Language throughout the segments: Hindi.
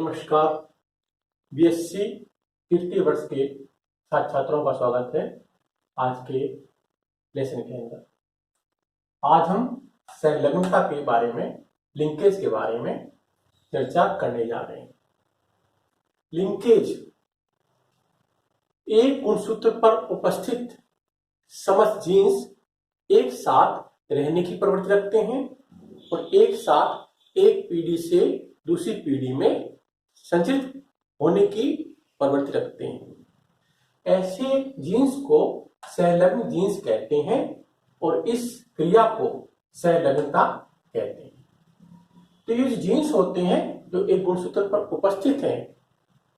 नमस्कार। बीएससी तृतीय वर्ष के छात्रों का स्वागत है आज के लेसन के अंदर। आज हम संलग्नता के बारे में, लिंकेज के बारे में चर्चा करने जा रहे हैं। लिंकेज एक गुणसूत्र पर उपस्थित समस्त जीन्स एक साथ रहने की प्रवृत्ति रखते हैं और एक साथ एक पीढ़ी से दूसरी पीढ़ी में संचित होने की प्रवृत्ति रखते हैं। ऐसे जीन्स को संलग्न जीन्स कहते हैं और इस क्रिया को संलग्नता कहते हैं। तो ये जो जीन्स होते हैं जो एक गुणसूत्र पर उपस्थित हैं,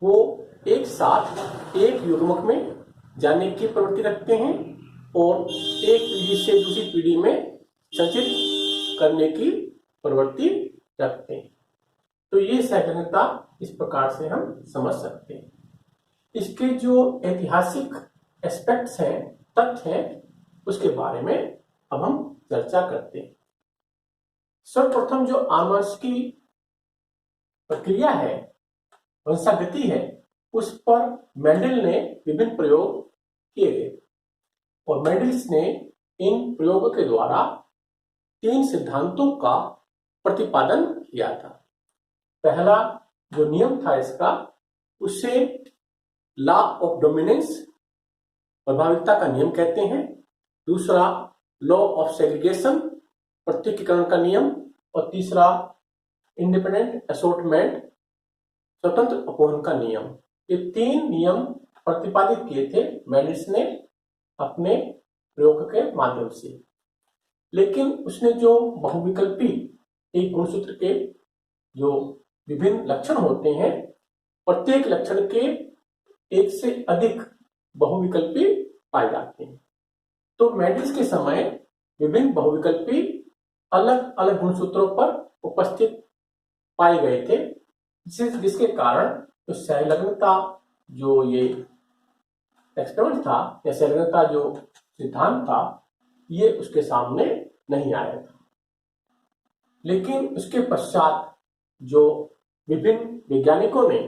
वो एक साथ एक युग्मक में जाने की प्रवृत्ति रखते हैं और एक पीढ़ी से दूसरी पीढ़ी में संचित करने की प्रवृत्ति रखते हैं। तो ये संलग्नता इस प्रकार से हम समझ सकते हैं। इसके जो ऐतिहासिक एस्पेक्ट्स हैं, तथ्य हैं, उसके बारे में अब हम चर्चा करते हैं। सर्वप्रथम जो आनुवंशिकी प्रक्रिया है, वंशागति है, उस पर मेंडल ने विभिन्न प्रयोग किए गए और मेंडल्स ने इन प्रयोगों के द्वारा 3 सिद्धांतों का प्रतिपादन किया था। पहला जो नियम था इसका, उसे लॉ ऑफ डोमिनेंस, प्रभाविता का नियम कहते हैं। दूसरा लॉ ऑफ सेग्रीगेशन, पृथक्कीकरण का नियम। और तीसरा इंडिपेंडेंट असॉर्टमेंट, स्वतंत्र अपवहन का नियम। ये 3 नियम प्रतिपादित किए थे मेंडल्स ने अपने प्रयोग के माध्यम से। लेकिन उसने जो बहुविकल्पी एक गुणसूत्र के जो विभिन्न लक्षण होते हैं, प्रत्येक लक्षण के एक से अधिक बहुविकल्पी पाए जाते हैं। तो मेंडल्स के समय विभिन्न बहुविकल्पी अलग अलग गुणसूत्रों पर उपस्थित पाए गए थे, जिसके कारण तो संलग्नता जो ये एक्सपेरिमेंट था या संलग्नता जो सिद्धांत था, ये उसके सामने नहीं आया था। लेकिन उसके पश्चात जो विभिन्न वैज्ञानिकों ने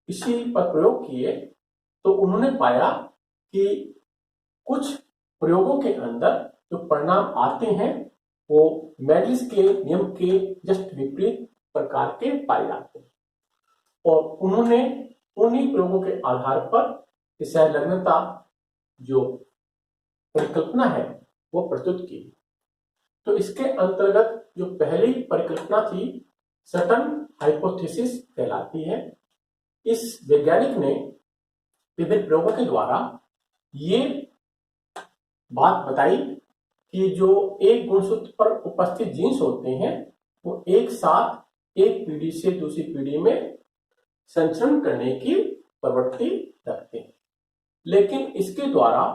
इसी पर प्रयोग किए, तो उन्होंने पाया कि कुछ प्रयोगों के अंदर जो परिणाम आते हैं वो मेंडल्स के नियम के जस्ट विपरीत प्रकार के पाए जाते हैं। और उन्होंने उन्हीं प्रयोगों के आधार पर संलग्नता जो परिकल्पना है वो प्रस्तुत की। तो इसके अंतर्गत जो पहली परिकल्पना थी, सटन हाइपोथेसिस कहलाती है। इस वैज्ञानिक ने विभिन्न प्रयोगों के द्वारा ये बात बताई कि जो एक गुणसूत्र पर उपस्थित जीन्स होते हैं वो एक साथ एक पीढ़ी से दूसरी पीढ़ी में संचरण करने की प्रवृत्ति रखते हैं। लेकिन इसके द्वारा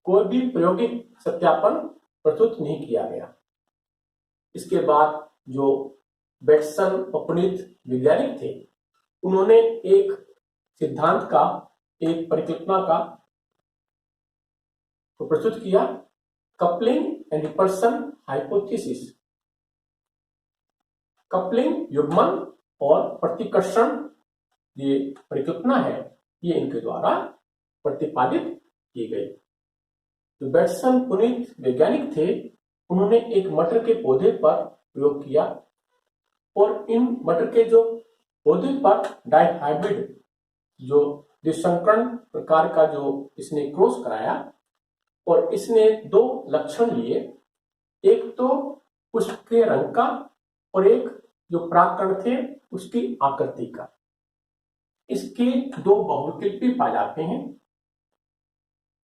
कोई भी प्रायोगिक सत्यापन प्रस्तुत नहीं किया गया। इसके बाद जो बेटसन और पुनीत वैज्ञानिक थे, उन्होंने एक सिद्धांत का, एक परिकल्पना का तो प्रस्तुत किया, coupling and repulsion hypothesis. Coupling युग्मन और प्रतिकर्षण ये परिकल्पना है, ये इनके द्वारा प्रतिपादित की गई। जो बेटसन पुनीत वैज्ञानिक थे, उन्होंने एक मटर के पौधे पर प्रयोग किया और इन मटर के जो पौधे पर डाइहाइब्रिड जो द्विसंकरण प्रकार का जो इसने क्रॉस कराया और इसने 2 लक्षण लिए, एक तो पुष्प के रंग का और एक जो परागकण थे उसकी आकृति का। इसके 2 बहुविकल्पी पाए जाते हैं।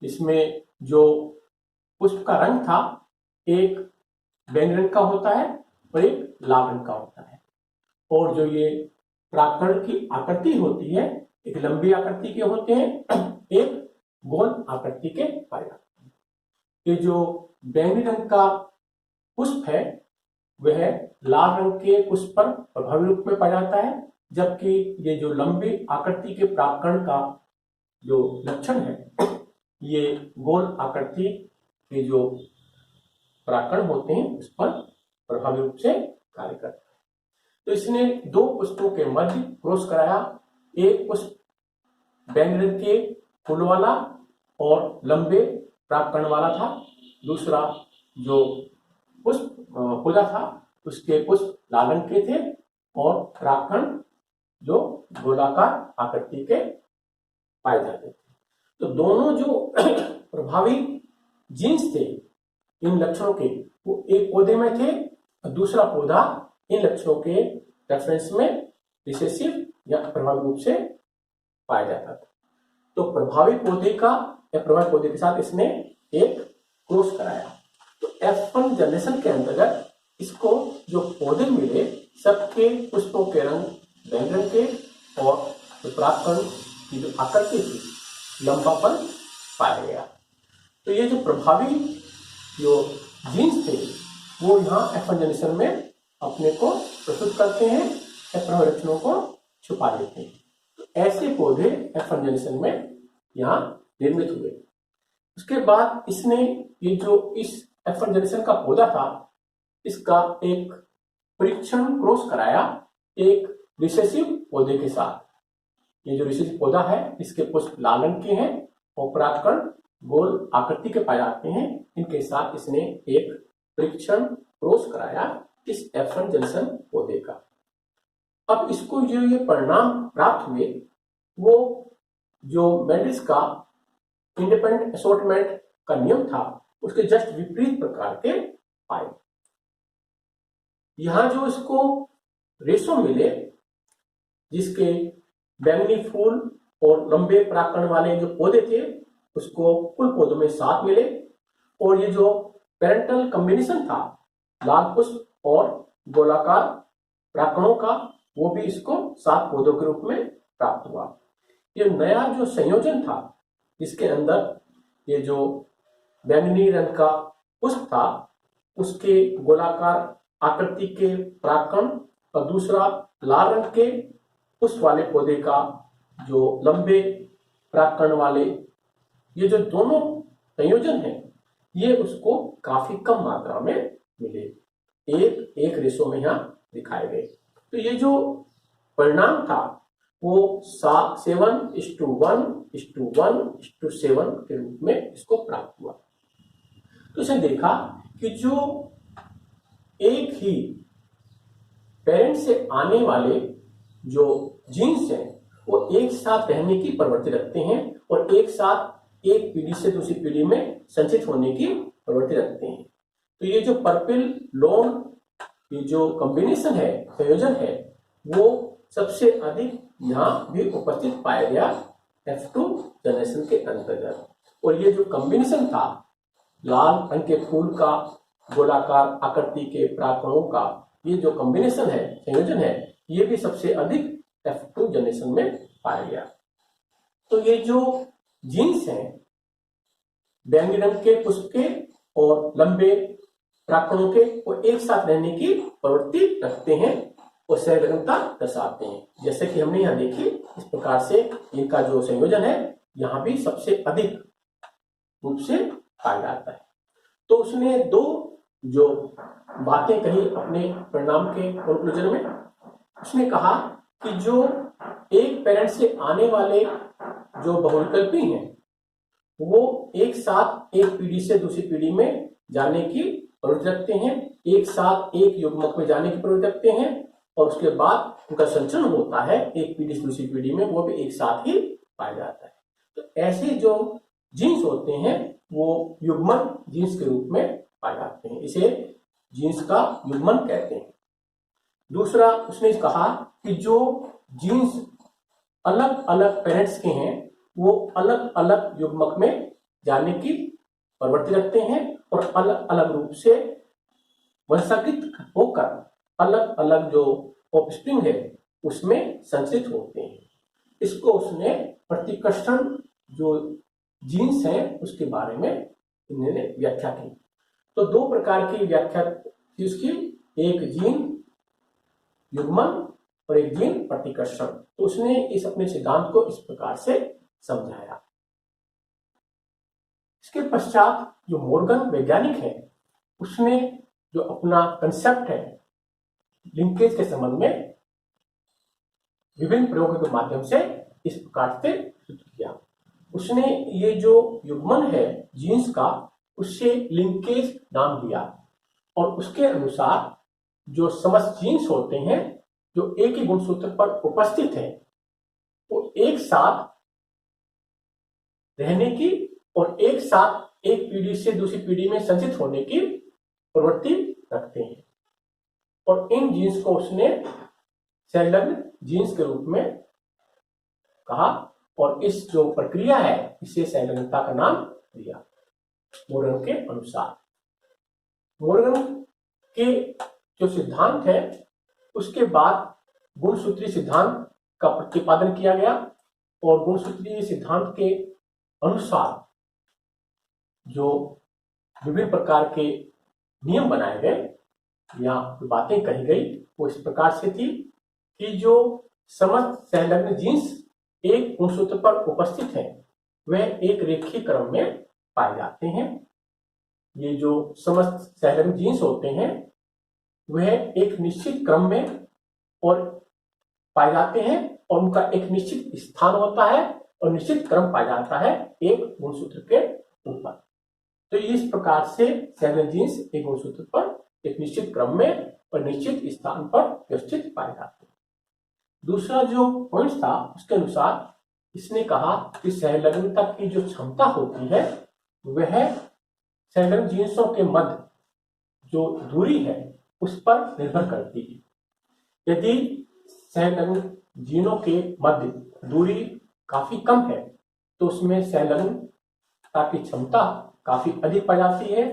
इसमें जो पुष्प का रंग था, एक बैंगनी रंग का होता है और एक लाल रंग का होता है। और जो ये परागकण की आकृति होती है, एक लंबी आकृति के होते हैं, एक गोल आकृति के पाए जाते हैं। ये जो बैंगनी रंग का पुष्प है वह लाल रंग के पुष्प पर प्रभावी रूप में पाया जाता है, जबकि ये जो लंबी आकृति के परागकण का जो लक्षण है, ये गोल आकृति के जो परागकण होते हैं उस पर प्रभावी रूप से कार्य करता है। तो इसने दो पुष्पों के मध्य क्रॉस कराया। एक पुष्प बैंगनी रंग के फूल वाला और लंबे परागकण वाला था, दूसरा जो पुष्प पौधा था उसके पुष्प लाल रंग के थे और परागकण जो गोलाकार आकृति के पाए जाते थे। तो दोनों जो प्रभावी जीन्स थे इन लक्षणों के, वो एक पौधे में थे और दूसरा पौधा इन लक्षणों के रेफरेंस में रिसेसिव या प्रभावी रूप से पाया जाता था। तो प्रभावी पौधे का या प्रभावी पौधे के साथ इसने एक क्रॉस कराया। तो F1 जनरेशन के अंतर्गत इसको जो पौधे मिले सबके पुष्पों के रंग बैंगनी रंग के और जो परागकण की जो आकृति थी लंबापन पाया गया। तो ये जो प्रभावी जो जीन्स थे वो यहाँ F1 जनरेशन में अपने को प्रस्तुत करते हैं या प्रभावी लक्षणों को छुपा देते हैं। तो ऐसे पौधे F1 जनरेशन में यहाँ निर्मित हुए। उसके बाद इसने ये जो इस F1 जनरेशन का पौधा था इसका एक परीक्षण क्रॉस कराया एक रिसेसिव पौधे के साथ। ये जो रिसेसिव पौधा है इसके पुष्प लाल रंग के हैं और परागकण गोल आकृति के पाए जाते हैं। इनके साथ इसने एक परीक्षण क्रॉस कराया इस F1 जनरेशन पौधे का। अब इसको जो ये परिणाम प्राप्त हुए वो जो मेंडलिस का इंडिपेंडेंट असॉर्टमेंट का नियम था उसके जस्ट विपरीत प्रकार के पाए। यहां जो इसको रेशो मिले जिसके बैंगनी फूल और लंबे परागकण वाले जो पौधे थे उसको कुल पौधों में 7 मिले, और ये जो पेरेंटल कॉम्बिनेशन था लाल पुष्प और गोलाकार परागकणों का वो भी इसको 7 पौधों के रूप में प्राप्त हुआ। ये नया जो संयोजन था जिसके अंदर ये जो बैंगनी रंग का पुष्प था उसके गोलाकार आकृति के परागकण और दूसरा लाल रंग के पुष्प वाले पौधे का जो लंबे परागकण वाले, ये जो दोनों संयोजन है ये उसको काफी कम मात्रा में मिले, एक रेशो में यहाँ दिखाए गए। तो ये जो परिणाम था वो 7:1:1:7 के रूप में इसको प्राप्त हुआ। तो इसे देखा कि जो एक ही पेरेंट से आने वाले जो जीन्स हैं वो एक साथ रहने की प्रवृत्ति रखते हैं और एक साथ एक पीढ़ी से दूसरी पीढ़ी में संचित होने की प्रवृत्ति रखते हैं। तो ये जो पर्पल लोन ये जो कॉम्बिनेशन है, संयोजन है, वो सबसे अधिक यहाँ भी उपस्थित पाया गया F2 जनरेशन के अंतर्गत। और ये जो कॉम्बिनेशन था लाल रंग के फूल का गोलाकार आकृति के परागकणों का, ये जो कॉम्बिनेशन है, संयोजन है, ये भी सबसे अधिक F2 जनरेशन में पाया गया। तो ये जो जीन्स हैं बैंगनी रंग के पुष्प के और लंबे परागकणों के, वो एक साथ रहने की प्रवृत्ति रखते हैं और सहलग्नता दर्शाते हैं। जैसे कि हमने यहाँ देखी इस प्रकार से इनका जो संयोजन है यहाँ भी सबसे अधिक रूप से पाया जाता है। तो उसने दो जो बातें कही अपने परिणाम के कंक्लूजन में। उसने कहा कि जो एक पेरेंट से आने वाले जो बहुविकल्पी हैं वो एक साथ एक पीढ़ी से दूसरी पीढ़ी में जाने की प्रवृत्ति रखते हैं, एक साथ एक युग्मक में जाने की प्रवृत्ति रखते हैं, और उसके बाद उनका संचरण होता है एक पीढ़ी से दूसरी पीढ़ी में, वो भी एक साथ ही पाया जाता है। तो ऐसे जो जीन्स होते हैं वो युग्मन जीन्स के रूप में पाए जाते हैं, इसे जीन्स का युग्मन कहते हैं। दूसरा उसने कहा कि जो जीन्स अलग अलग पेरेंट्स के हैं वो अलग अलग युग्मक में जाने की प्रवृत्ति रखते हैं और अलग अलग रूप से वंशाकृत होकर अलग अलग जो ऑफस्प्रिंग है उसमें संचित होते हैं। इसको उसने प्रतिकर्षण जो जीन्स हैं उसके बारे में इन्होंने व्याख्या की। तो दो प्रकार की व्याख्या थी उसकी, एक जीन युग्मन और एक जीन प्रतिकर्षण। तो उसने इस अपने सिद्धांत को इस प्रकार से समझाया। इसके पश्चात जो मॉर्गन वैज्ञानिक है उसने जो अपना कंसेप्ट है लिंकेज के संबंध में विभिन्न प्रयोगों के माध्यम से इस प्रकार से सूचित किया। उसने ये जो युग्मन है जीन्स का, उससे लिंकेज नाम दिया और उसके अनुसार जो समस्त जीन्स होते हैं जो एक ही गुणसूत्र पर उपस्थित है वो एक साथ रहने की और एक साथ एक पीढ़ी से दूसरी पीढ़ी में संचित होने की प्रवृत्ति रखते हैं और इन जीन्स को उसने संलग्न जीन्स के रूप में कहा और इस जो प्रक्रिया है इसे संलग्नता का नाम दिया मोर्गन के अनुसार। मोर्गन के जो सिद्धांत है उसके बाद गुणसूत्रीय सिद्धांत का प्रतिपादन किया गया और गुणसूत्रीय सिद्धांत के अनुसार जो विभिन्न प्रकार के नियम बनाए गए या बातें कही गई वो इस प्रकार से थी कि जो समस्त संलग्न जीन्स एक गुणसूत्र पर उपस्थित है वह एक रेखीय क्रम में पाए जाते हैं। ये जो समस्त संलग्न जीन्स होते हैं वह एक निश्चित क्रम में और पाए जाते हैं और उनका एक निश्चित स्थान होता है और निश्चित क्रम पाया जाता है एक गुणसूत्र के ऊपर। तो इस प्रकार से संलग्न जीन्स एक गुणसूत्र पर एक निश्चित क्रम में और निश्चित स्थान पर व्यवस्थित पाए जाते हैं। दूसरा जो पॉइंट था उसके अनुसार इसने कहा कि संलग्नता की जो क्षमता होती है वह संलग्न जीन्सों के मध्य जो दूरी है उस पर निर्भर करती है। यदि संलग्न जीनों के मध्य दूरी काफी कम है तो उसमें संलग्नता की क्षमता काफी अधिक पाई जाती है।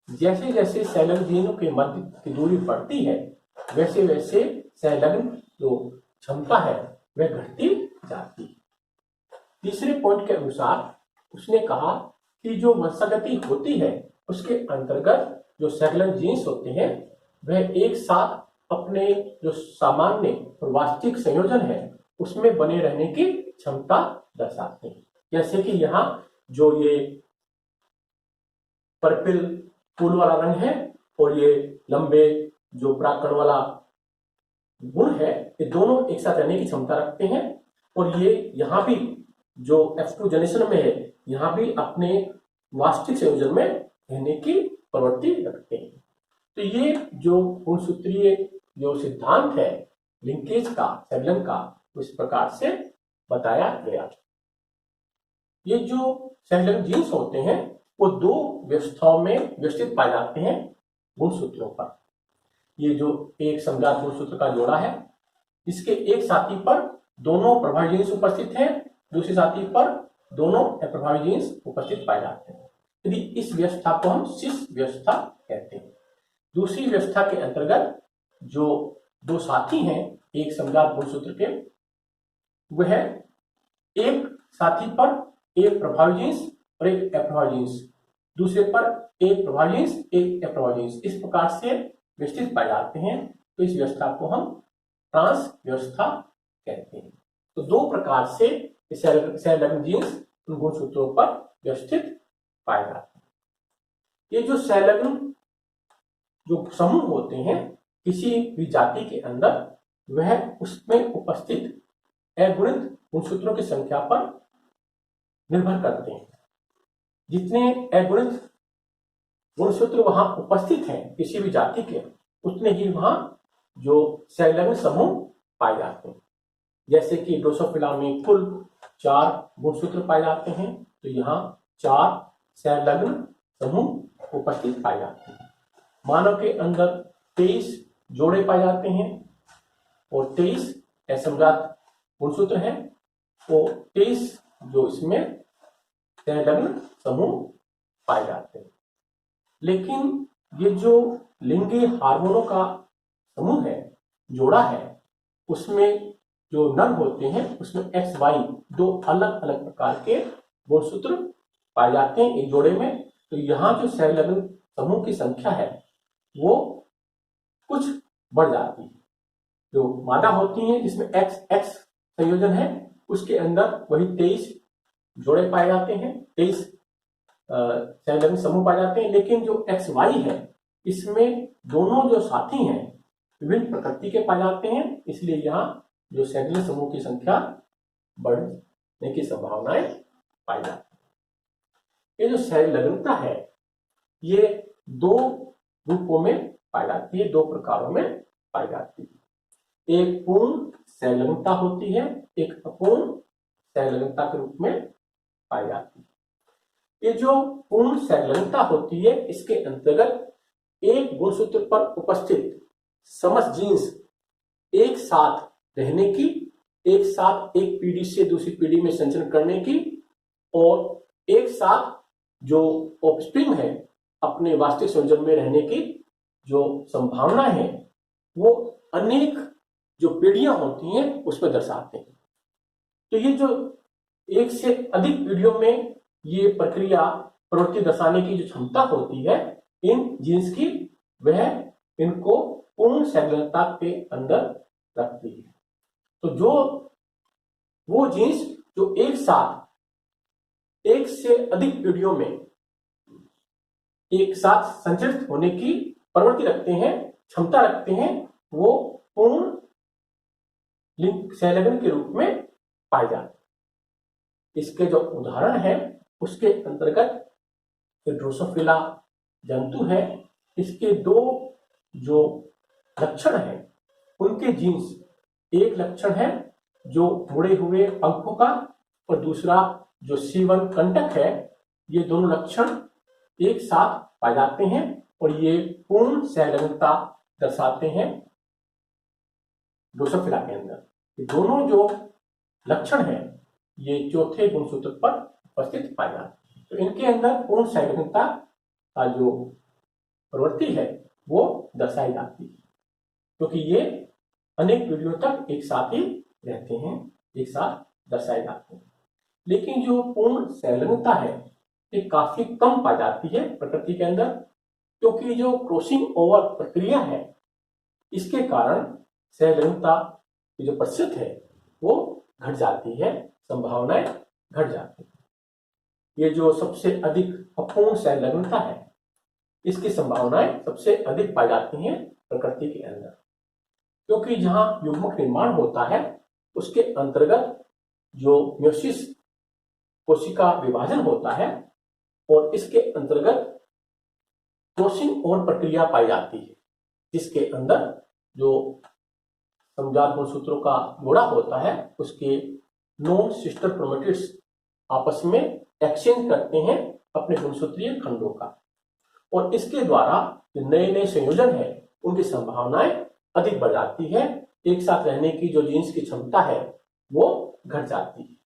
जैसे जैसे संलग्न जीनों के मध्य की दूरी बढ़ती है वैसे वैसे संलग्न जो क्षमता है वह घटती जाती है। तीसरे पॉइंट के अनुसार उसने कहा कि जो वंशागति होती है उसके अंतर्गत जो संलग्न जीन्स होते हैं वह एक साथ अपने जो सामान्य और वास्तविक संयोजन है उसमें बने रहने की क्षमता दर्शाते हैं। जैसे कि यहाँ जो ये पर्पल फूल वाला रंग है और ये लंबे जो परागकण वाला गुण है ये दोनों एक साथ रहने की क्षमता रखते हैं और ये यहाँ भी जो F2 जनरेशन में है यहाँ भी अपने वास्तविक संयोजन में रहने की प्रवृत्ति रखते हैं। तो ये जो गुणसूत्रीय जो सिद्धांत है लिंकेज का संलग्न का उस प्रकार से बताया गया। ये जो संलग्न जीन्स होते हैं वो दो व्यवस्थाओं में व्यवस्थित पाए जाते हैं गुणसूत्रों पर। ये जो एक समजात गुणसूत्र का जोड़ा है इसके एक साथी पर दोनों प्रभावी जीन्स उपस्थित हैं, दूसरे साथी पर दोनों अप्रभावी जीन्स उपस्थित पाए जाते हैं। यदि इस व्यवस्था को हम सिस व्यवस्था कहते हैं। दूसरी व्यवस्था के अंतर्गत जो दो साथी हैं एक समजात गुणसूत्र के वह एक साथी पर एक प्रभावी जीन्स और एक अप्रभावी जीन्स, दूसरे पर एक प्रभावी जीन्स एक अप्रभावी जीन्स इस प्रकार से व्यवस्थित पाए जाते हैं। तो इस व्यवस्था को हम ट्रांस व्यवस्था कहते हैं। तो दो प्रकार से संलग्न जीन्स उन गुणसूत्रों पर व्यवस्थित पाए जाते हैं। ये जो संलग्न जो समूह होते हैं किसी भी जाति के अंदर वह उसमें उपस्थित अगुणित गुणसूत्रों की संख्या पर निर्भर करते हैं। जितने अगुणित गुणसूत्र वहां उपस्थित हैं किसी भी जाति के उतने ही वहां जो संलग्न समूह पाए जाते हैं। जैसे कि ड्रोसोफिला में कुल 4 गुणसूत्र पाए जाते हैं तो यहाँ 4 संलग्न समूह उपस्थित पाए जाते हैं। मानव के अंदर 23 जोड़े पाए जाते हैं और 23 असमजात गुणसूत्र हैं और 23 जो इसमें संलग्न समूह पाए जाते हैं। लेकिन ये जो लिंगीय हार्मोनों का समूह है जोड़ा है उसमें जो नर होते हैं उसमें XY 2 अलग अलग प्रकार के गुणसूत्र पाए जाते हैं एक जोड़े में। तो यहाँ जो संलग्न समूह की संख्या है वो कुछ बढ़ जाती है। जो मादा होती है जिसमें XX संयोजन है उसके अंदर वही 23 जोड़े पाए जाते हैं, 23 संलग्न समूह पाए जाते हैं। लेकिन जो XY है इसमें दोनों जो साथी हैं विभिन्न प्रकृति के पाए जाते हैं, इसलिए यहाँ जो सैंडल समूह की संख्या बढ़ने की संभावनाएं पाई जाती है। ये जो संलग्नता है ये दो रूपों में पाई जाती है, दो प्रकारों में पाई जाती है। एक पूर्ण संलग्नता होती है, एक अपूर्ण संलग्नता के रूप में पाई जाती है। ये जो पूर्ण संलग्नता होती है इसके अंतर्गत एक गुणसूत्र पर उपस्थित समस्त जीन्स एक साथ रहने की, एक साथ एक पीढ़ी से दूसरी पीढ़ी में संचरण करने की और एक साथ जो ऑफस्प्रिंग है अपने वास्तविक संयोजन में रहने की जो संभावना है वो अनेक जो पीढ़ियां होती हैं उसमें दर्शाते हैं। तो ये जो एक से अधिक पीढ़ियों में ये प्रक्रिया प्रवृत्ति दर्शाने की जो क्षमता होती है इन जीन्स की, वह इनको पूर्ण संलग्नता के अंदर रखती है। तो जो वो जीन्स जो एक साथ एक से अधिक पीढ़ियों में एक साथ संचरित होने की प्रवृत्ति रखते हैं, क्षमता रखते हैं, वो पूर्ण संलग्न के रूप में पाए जाते हैं। इसके जो उदाहरण है उसके अंतर्गत ड्रोसोफिला जंतु है, इसके दो जो लक्षण है उनके जीन्स, एक लक्षण है जो मुड़े हुए पंखों का और दूसरा जो सीवन कंटक है, ये दोनों लक्षण एक साथ पाए जाते हैं और ये पूर्ण संलग्नता दर्शाते हैं ड्रोसोफिला के अंदर। ये दोनों जो लक्षण है ये चौथे गुणसूत्र पर उपस्थित पाए जाते हैं। तो इनके अंदर पूर्ण संलग्नता का जो प्रवृत्ति है वो दर्शाई जाती है, क्योंकि ये अनेक पीढ़ियों तक एक साथ ही रहते हैं, एक साथ दर्शाए जाते हैं। लेकिन जो पूर्ण संलग्नता है ये काफी कम पाई जाती है प्रकृति के अंदर, क्योंकि जो क्रॉसिंग ओवर प्रक्रिया है इसके कारण संलग्नता की जो प्रतिशत है वो घट जाती है, संभावनाएं घट जाती है। ये जो सबसे अधिक अपूर्ण संलग्नता है इसकी संभावनाएं सबसे अधिक पाई जाती हैं प्रकृति के अंदर, क्योंकि जहां युग्मक निर्माण होता है उसके अंतर्गत जो म्योसिस कोशिका विभाजन होता है और इसके अंतर्गत क्रॉसिंग ओवर प्रक्रिया पाई जाती है, जिसके अंदर जो समजात गुणसूत्रों का जोड़ा होता है उसके नॉन सिस्टर क्रोमेटिड्स आपस में एक्सचेंज करते हैं अपने गुणसूत्रीय खंडों का, और इसके द्वारा जो नए नए संयोजन है उनकी संभावनाएं अधिक बढ़ जाती है, एक साथ रहने की जो जीन्स की क्षमता है वो घट जाती है।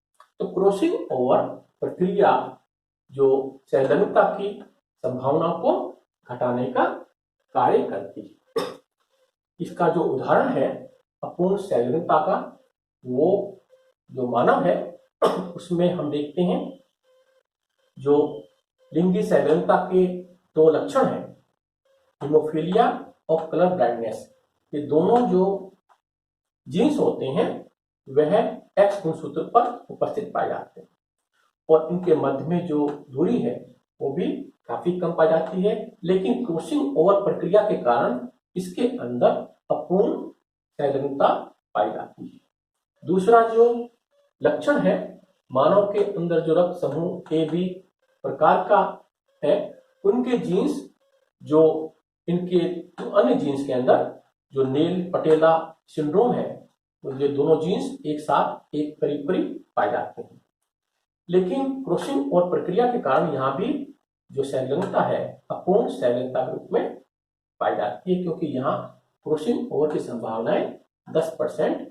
तो क्रॉसिंग ओवर प्रक्रिया जो संलग्नता की संभावना को घटाने का कार्य करती है। इसका जो उदाहरण है अपूर्ण संलग्नता का, वो जो मानव है उसमें हम देखते हैं जो लिंगी संलग्नता के दो लक्षण हैं, हीमोफीलिया और कलर ब्लाइंडनेस। ये दोनों जो जीन्स होते हैं वह एक्स गुणसूत्र पर उपस्थित पाए जाते हैं और इनके मध्य में जो दूरी है वो भी काफी कम पाई जाती है, लेकिन क्रॉसिंग ओवर प्रक्रिया के कारण इसके अंदर अपूर्ण संलग्नता पाई जाती है। दूसरा जो लक्षण है मानव के अंदर जो रक्त समूह ए बी प्रकार का है, उनके जीन्स जो इनके अन्य जीन्स के अंदर जो नेल पटेला सिंड्रोम है, ये दोनों जीन्स एक साथ एक करीब करीब पाए जाते हैं, लेकिन क्रॉसिंग ओवर प्रक्रिया के कारण यहाँ भी जो संलग्नता है अपूर्ण संलग्नता के रूप में पाई जाती है, क्योंकि यहाँ क्रॉसिंग ओवर की संभावनाएं 10%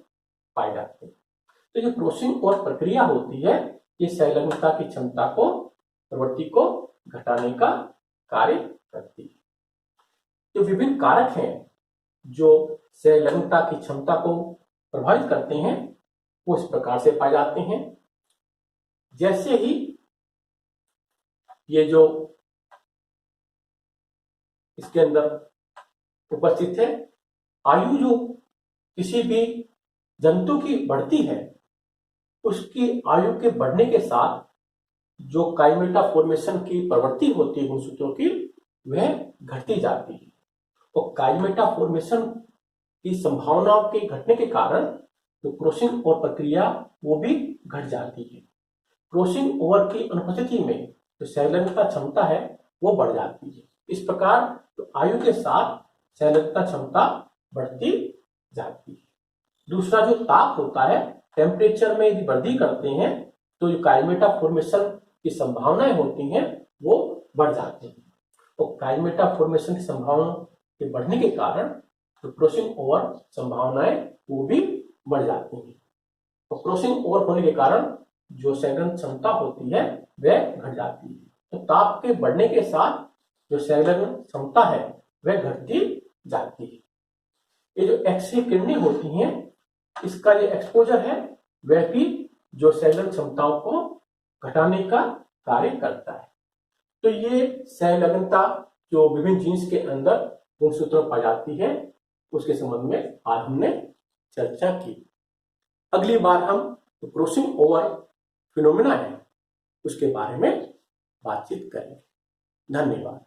पाई जाती है। तो जो क्रॉसिंग ओवर प्रक्रिया होती है ये संलग्नता की क्षमता को, प्रवृत्ति को घटाने का कार्य करती है। जो विभिन्न कारक हैं जो संलग्नता की क्षमता को प्रभावित करते हैं वो इस प्रकार से पाए जाते हैं। जैसे ही ये जो इसके अंदर उपस्थित है, आयु जो किसी भी जंतु की बढ़ती है उसकी आयु के बढ़ने के साथ जो काइमेटा फॉर्मेशन की प्रवृत्ति होती है गुणसूत्रों की वह घटती जाती है, और काइमेटा फॉर्मेशन की संभावनाओं के घटने के कारण तो क्रॉसिंग ओवर प्रक्रिया वो भी घट जाती है। क्रॉसिंग ओवर की अनुपस्थिति में जो संलग्नता क्षमता है वो बढ़ जाती है। इस प्रकार तो आयु के साथ संलग्नता क्षमता बढ़ती जाती है। दूसरा जो ताप होता है, टेम्परेचर में यदि वृद्धि करते हैं तो जो काइमेटा फॉर्मेशन की संभावनाएं होती हैं वो बढ़ जाती हैं। तो काइमेटा फॉर्मेशन की संभावना के बढ़ने के कारण तो क्रॉसिंग ओवर संभावनाएं वो भी बढ़ जाती हैं। तो क्रॉसिंग ओवर होने के कारण जो संलग्न क्षमता होती है वह घट जाती है। तो ताप के बढ़ने के साथ जो संलग्न क्षमता है वह घटती जाती है। ये जो एक्स-रे किरणें होती हैं, इसका जो एक्सपोजर है वह भी जो संलग्न क्षमताओं को घटाने का कार्य करता है। तो ये संलग्नता जो विभिन्न जीन्स के अंदर गुणसूत्रों पाई जाती है उसके संबंध में आज हमने चर्चा की। अगली बार हम क्रॉसिंग ओवर फिनोमेना है उसके बारे में बातचीत करेंगे। धन्यवाद।